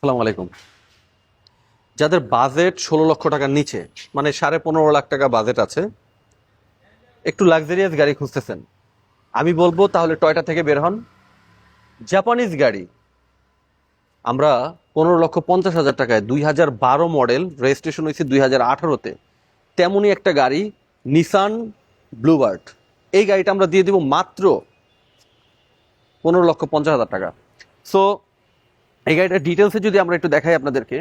আসসালামু আলাইকুম। যাদের বাজেট 16 লক্ষ টাকার নিচে, মানে 15.5 লাখ টাকা বাজেট আছে, একটু লাক্সারিয়াস গাড়ি খুঁজতেছেন, আমি বলবো তাহলে টয়টা থেকে বের হন। জাপানিজ গাড়ি আমরা 15,50,000 টাকায়, 2012 মডেল, রেজিস্ট্রেশন হয়েছে 2018-তে, তেমনই একটা গাড়ি, নিসান ব্লুবার্ড। এই গাড়িটা আমরা দিয়ে দিব মাত্র 15,50,000 টাকা। সো এই গাড়িটার ডিটেলসে যদি আমরা একটু দেখাই আপনাদেরকে,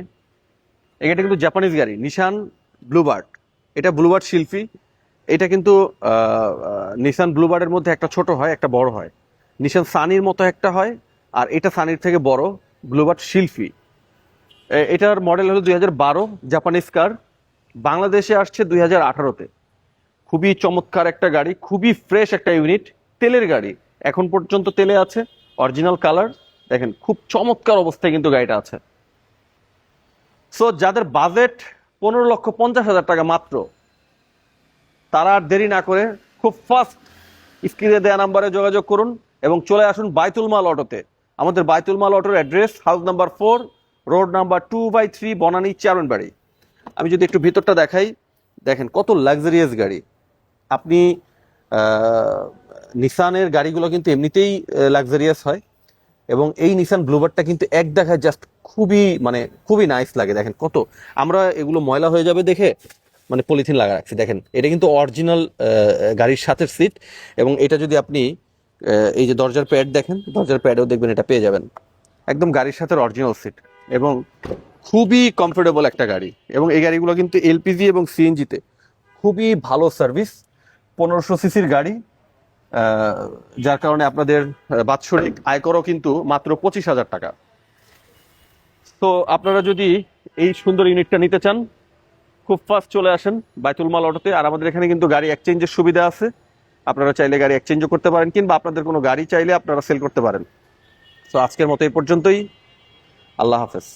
এটা কিন্তু জাপানিজ গাড়ি, নিসান ব্লুবার্ড। এটা ব্লুবার্ড শিল্পী। এটা কিন্তু নিসান ব্লুবার্ডের মধ্যে একটা ছোট হয়, একটা বড় হয়। নিসান সানির মতো একটা হয়, আর এটা সানির থেকে বড়, ব্লুবার্ড শিল্পী। এটার মডেল হলো 2012, জাপানিজ কার। বাংলাদেশে আসছে 2018-তে। খুবই চমৎকার একটা গাড়ি, খুবই ফ্রেশ একটা ইউনিট, তেলের গাড়ি, এখন পর্যন্ত তেলে আছে, অরিজিনাল কালার। দেখেন খুব চমৎকার অবস্থায় কিন্তু গাড়িটা আছে। সো যাদের বাজেট 15,50,000 টাকা মাত্র, তারা আর দেরি না করে খুব ফাস্ট স্ক্রিনে দেওয়া নাম্বারে যোগাযোগ করুন এবং চলে আসুন বাইতুল মাল অটোতে। আমাদের বাইতুল মাল অটোর address house number 4, road number 2/3, Banani, Charanbari. আমি যদি একটু ভিতরটা দেখাই, দেখেন কত লাক্সারিয়াস গাড়ি। আপনি নিসানের গাড়িগুলো কিন্তু এমনিতেই লাক্সারিয়াস হয়, এবং এই নিসান ব্লুবার্ডটা কিন্তু এক দেখায় জাস্ট খুবই নাইস লাগে। দেখেন কত, আমরা এগুলো ময়লা হয়ে যাবে দেখে মানে পলিথিন লাগা রাখছি। দেখেন এটা কিন্তু অরিজিনাল গাড়ির সাথে সিট, এবং এটা যদি আপনি এই যে দরজার প্যাড দেখেন, দরজার প্যাডেও দেখবেন এটা পেয়ে যাবেন, একদম গাড়ির সাথে অরিজিনাল সিট, এবং খুবই কমফোর্টেবল একটা গাড়ি। এবং এই গাড়িগুলো কিন্তু এলপিজি এবং সিএনজিতে খুবই ভালো সার্ভিস। 1500 সিসির গাড়ি, যার কারণে আপনাদের বাৎসরিক আয়করও কিন্তু মাত্র 25,000 টাকা। তো আপনারা যদি এই সুন্দর ইউনিটটা নিতে চান, খুব ফাস্ট চলে আসেন বাইতুল মাল অটোতে। আর আমাদের এখানে কিন্তু গাড়ি এক্সচেঞ্জের সুবিধা আছে, আপনারা চাইলে গাড়ি এক্সচেঞ্জও করতে পারেন, কিংবা আপনাদের কোনো গাড়ি চাইলে আপনারা সেল করতে পারেন। তো আজকের মতো এই পর্যন্তই। আল্লাহ হাফেজ।